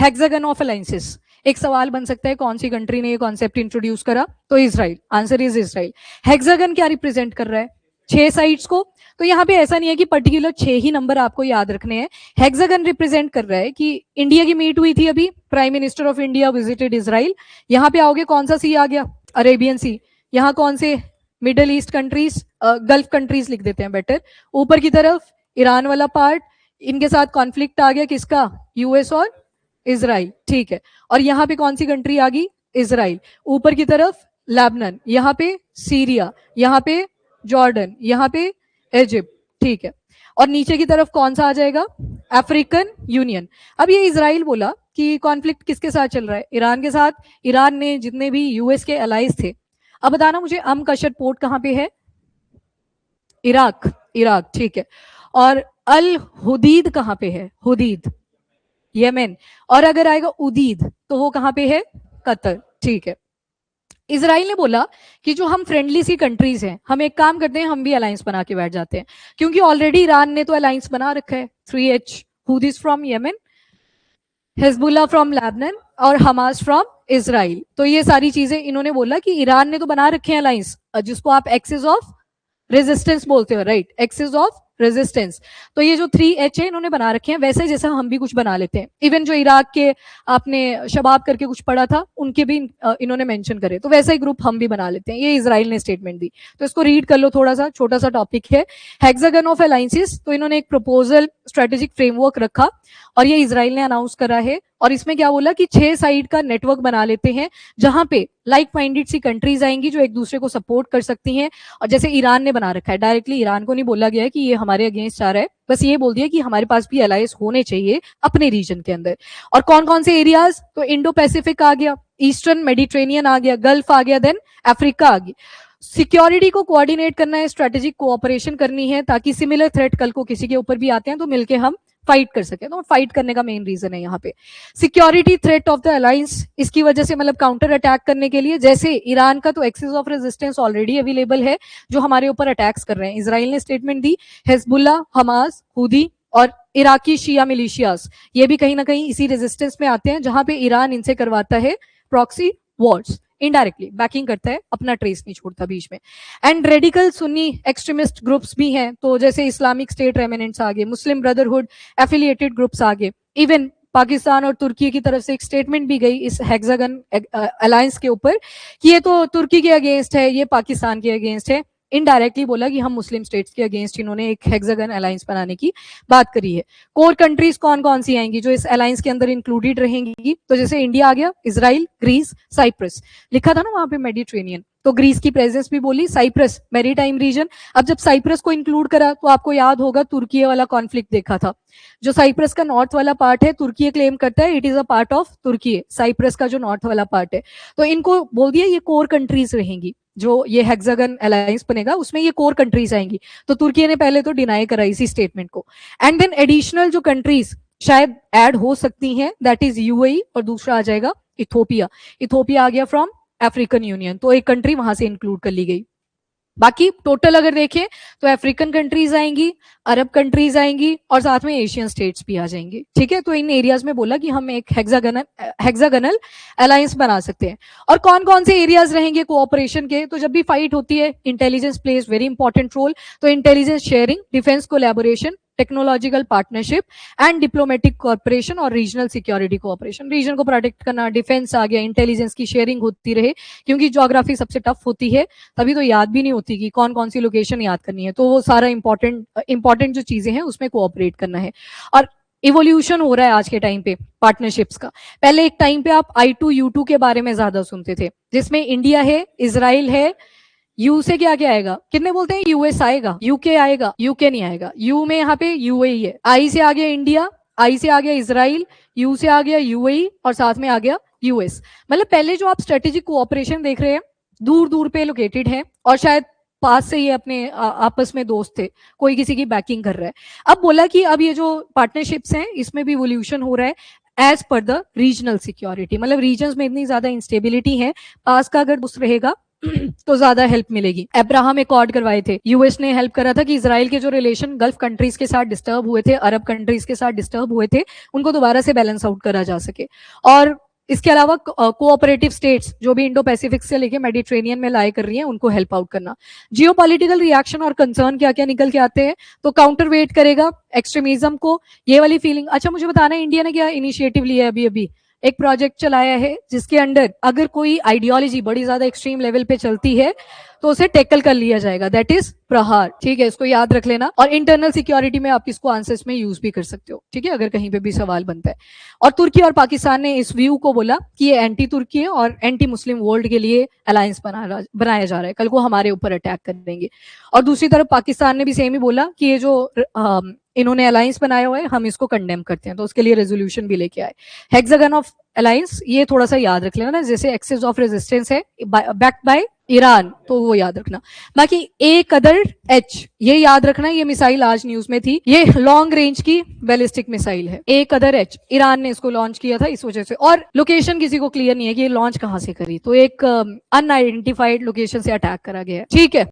Hexagon of alliances, एक सवाल बन सकता है कौन सी कंट्री ने ये कॉन्सेप्ट इंट्रोड्यूस करा, तो Israel, answer is Israel. Hexagon क्या रिप्रेजेंट कर रहा है, 6 साइड्स को, तो यहाँ पे ऐसा नहीं है कि पर्टिकुलर 6 ही नंबर आपको याद रखने हैं। हेक्सागन रिप्रेजेंट कर रहा है कि इंडिया की मीट हुई थी अभी, prime minister of India visited Israel, यहाँ पे आओगे कौन सा सी आ गया, अरेबियन सी, यहाँ कौन से middle east countries, gulf countries लिख देते हैं बेटर, ऊपर की तरफ ईरान वाला पार्ट, इनके साथ कॉन्फ्लिक्ट आ गया किसका, यूएस और इजराइल, ठीक है, और यहाँ पे कौन सी कंट्री आ गई, इजराइल, ऊपर की तरफ लेबनान, यहाँ पे सीरिया, यहाँ पे जॉर्डन, यहाँ पे इजिप्ट, ठीक है, और नीचे की तरफ कौन सा आ जाएगा, अफ्रीकन यूनियन। अब ये इजराइल बोला कि कॉन्फ्लिक्ट किसके साथ चल रहा है, ईरान के साथ, ईरान ने जितने भी यूएस के अलाइज थे, अब बताना मुझे कशर पोर्ट कहाँ पे है, इराक, इराक, ठीक है, और अल हुदीद कहाँ पे है, हुदीद यमन, और अगर आएगा उदीद तो वो कहाँ पे है, कतर, ठीक है। इजराइल ने बोला कि जो हम फ्रेंडली सी कंट्रीज हैं, हम एक काम करते हैं, हम भी अलायंस बना के बैठ जाते हैं, क्योंकि ऑलरेडी ईरान ने तो अलायंस बना रखा है, 3H, Houthis from Yemen, Hezbollah from Lebanon और हमास फ्रॉम इजराइल, तो ये सारी चीजें इन्होंने बोला कि ईरान ने तो बना रखे हैं अलायंस, जिसको आप एक्सिस ऑफ रेजिस्टेंस बोलते हो, राइट, एक्सिस ऑफ रेजिस्टेंस, तो ये जो 3H है इन्होंने बना रखे हैं, वैसे जैसा हम भी कुछ बना लेते हैं, इवन जो इराक के आपने शबाब करके कुछ पढ़ा था उनके भी इन्होंने मेंशन करे, तो वैसा ही ग्रुप हम भी बना लेते हैं, ये इजराइल ने स्टेटमेंट दी, तो इसको रीड कर लो, थोड़ा सा छोटा सा टॉपिक है, हेक्सागन ऑफ अलायंसेस, तो इन्होंने एक प्रपोजल स्ट्रेटेजिक फ्रेमवर्क रखा और ये इजराइल ने अनाउंस करा है, और इसमें क्या बोला कि 6 साइड का नेटवर्क बना लेते हैं, जहां पे लाइक माइंडेड सी कंट्रीज आएंगी जो एक दूसरे को सपोर्ट कर सकती हैं, और जैसे ईरान ने बना रखा है, डायरेक्टली ईरान को नहीं बोला गया है कि ये हमारे अगेंस्ट आ रहा है, बस ये बोल दिया कि हमारे पास भी अलायंस होने चाहिए अपने रीजन के अंदर, और कौन कौन से एरियाज, तो इंडो पैसिफिक आ गया, ईस्टर्न मेडिटेरेनियन आ गया, गल्फ आ गया, देन अफ्रीका आ गई। सिक्योरिटी को कोऑर्डिनेट करना है, स्ट्रेटेजिक कोऑपरेशन करनी है, ताकि सिमिलर थ्रेट कल को किसी के ऊपर भी आते हैं तो मिलके हम फाइट कर सके, तो फाइट करने का मेन रीजन है यहाँ पे security threat of the alliance, इसकी वजह से मतलब काउंटर अटैक करने के लिए, जैसे ईरान का तो axis of resistance already available है जो हमारे ऊपर अटैक्स कर रहे हैं, इजराइल ने स्टेटमेंट दी, हिजबुल्लाह, हमास, हुदी और इराकी शिया मिलिशियास, ये भी कहीं ना कहीं इसी रेजिस्टेंस में आते हैं, जहां पे ईरान इनसे करवाता है प्रॉक्सी वॉर्स, इनडायरेक्टली बैकिंग करता है, अपना ट्रेस नहीं छोड़ता बीच में, and radical Sunni extremist groups भी हैं, तो जैसे इस्लामिक स्टेट रेमिनेंट्स आगे, मुस्लिम ब्रदरहुड एफिलिएटेड ग्रुप्स आगे, इवन पाकिस्तान और तुर्की की तरफ से एक स्टेटमेंट भी गई इस हेक्सागन अलायंस के ऊपर कि ये तो तुर्की के अगेंस्ट है, ये पाकिस्तान के अगेंस्ट है, इनडायरेक्टली बोला कि हम मुस्लिम स्टेट्स के अगेंस्ट इन्होंने एक हेक्सागन अलायंस बनाने की बात करी है। कोर कंट्रीज कौन कौन सी आएंगी जो इस अलायंस के अंदर इंक्लूडेड रहेंगी, तो जैसे इंडिया आ गया, इजराइल, ग्रीस, साइप्रस, लिखा था ना वहां पे मेडिटेरेनियन, तो ग्रीस की प्रेजेंस भी बोली, साइप्रस मैरीटाइम रीजन, अब जब साइप्रस को इंक्लूड करा तो आपको याद होगा तुर्की वाला कॉन्फ्लिक्ट देखा था, जो साइप्रस का नॉर्थ वाला पार्ट है, तुर्की क्लेम करता है it is a part of तुर्की, साइप्रस का जो नॉर्थ वाला पार्ट है, तो इनको बोल दिया ये कोर कंट्रीज रहेंगी, जो ये हेक्सागन अलायंस बनेगा उसमें ये कोर कंट्रीज आएंगी, तो तुर्की ने पहले तो डिनाई करा इसी स्टेटमेंट को, एंड देन एडिशनल जो कंट्रीज शायद ऐड हो सकती हैं, दैट इज यूएई, और दूसरा आ जाएगा इथोपिया, इथोपिया आ गया फ्रॉम अफ्रीकन यूनियन, तो एक कंट्री वहां से इंक्लूड कर ली गई, बाकी टोटल अगर देखें तो अफ्रीकन कंट्रीज आएंगी, अरब कंट्रीज आएंगी और साथ में एशियन स्टेट्स भी आ जाएंगी, ठीक है, तो इन एरियाज में बोला कि हम एक हेक्सागनल अलायंस बना सकते हैं, और कौन कौन से एरियाज रहेंगे कोऑपरेशन के, तो जब भी फाइट होती है intelligence plays very important role, तो intelligence sharing, defence collaboration, technological partnership and diplomatic corporation और रीजनल सिक्योरिटी कोऑपरेशन, रीजन को प्रोटेक्ट करना, डिफेंस आ गया, इंटेलिजेंस की शेयरिंग होती रहे, क्योंकि ज्योग्राफी सबसे टफ होती है, तभी तो याद भी नहीं होती कि कौन कौन सी लोकेशन याद करनी है, तो वो सारा इंपॉर्टेंट जो चीजें हैं उसमें कोऑपरेट करना है, और इवोल्यूशन हो रहा है आज के टाइम पे पार्टनरशिप्स का, पहले एक टाइम पे आप I2U2 के बारे में ज्यादा सुनते थे, जिसमें इंडिया है, इजराइल है, यू से क्या क्या आएगा, कितने बोलते हैं यूएस आएगा, यूके आएगा, यूके नहीं आएगा, यू में यहाँ पे यूएई है, आई से आ गया इंडिया, आई से आ गया इजराइल, यू से आ गया यूएई और साथ में आ गया यूएस, मतलब पहले जो आप स्ट्रेटेजिक कोऑपरेशन देख रहे हैं दूर दूर पे लोकेटेड है और शायद पास से ये अपने आपस में दोस्त थे, कोई किसी की बैकिंग कर रहा है, अब बोला कि अब ये जो पार्टनरशिप्स हैं इसमें भी इवोल्यूशन हो रहा है as per the regional security, मतलब रीजन में इतनी ज्यादा इंस्टेबिलिटी है, पास का अगर दोस्त रहेगा तो ज्यादा हेल्प मिलेगी। अब्राहम एकॉर्ड करवाए थे, यूएस ने हेल्प करा था कि इसराइल के जो रिलेशन गल्फ कंट्रीज के साथ डिस्टर्ब हुए थे, अरब कंट्रीज के साथ डिस्टर्ब हुए थे, उनको दोबारा से बैलेंस आउट करा जा सके। और इसके अलावा कोऑपरेटिव स्टेट्स जो भी इंडो पैसिफिक से लेके मेडिटेरेनियन में लाई कर रही हैं, उनको हेल्प आउट करना। जियोपॉलिटिकल रिएक्शन और कंसर्न क्या क्या निकल के आते हैं, तो काउंटर वेट करेगा एक्सट्रीमिज्म को, ये वाली फीलिंग। अच्छा मुझे बताना है इंडिया ने क्या इनिशिएटिव लिया है, अभी अभी एक प्रोजेक्ट चलाया है जिसके अंडर अगर कोई आइडियोलॉजी बड़ी ज्यादा एक्सट्रीम लेवल पे चलती है तो उसे टैकल कर लिया जाएगा, दैट इज प्रहार। ठीक है, इसको याद रख लेना। और इंटरनल सिक्योरिटी में आप इसको आंसर्स में यूज भी कर सकते हो, ठीक है, अगर कहीं पे भी सवाल बनता है। और तुर्की और पाकिस्तान ने इस व्यू को बोला कि ये एंटी तुर्की है और एंटी मुस्लिम वर्ल्ड के लिए अलायंस बनाया जा रहा है, कल को हमारे ऊपर अटैक कर देंगे। और दूसरी तरफ पाकिस्तान ने भी सेम ही बोला कि ये जो इन्होंने अलायंस बनाया हुआ है हम इसको कंडेम करते हैं, तो उसके लिए रेजोल्यूशन भी लेके आए। हेक्सागन ऑफ अलायंस ये थोड़ा सा याद रख लेना ना, जैसे एक्सेस ऑफ रेजिस्टेंस है बैक्ड बाय ईरान, तो वो याद रखना। बाकी ए कदर एच ये याद रखना, ये मिसाइल आज न्यूज में थी, ये लॉन्ग रेंज की बैलिस्टिक मिसाइल है। ए कदर एच ईरान ने इसको लॉन्च किया था इस वजह से, और लोकेशन किसी को क्लियर नहीं है कि ये लॉन्च कहां से करी, तो एक अनआइडेंटिफाइड लोकेशन से अटैक करा गया है। ठीक है,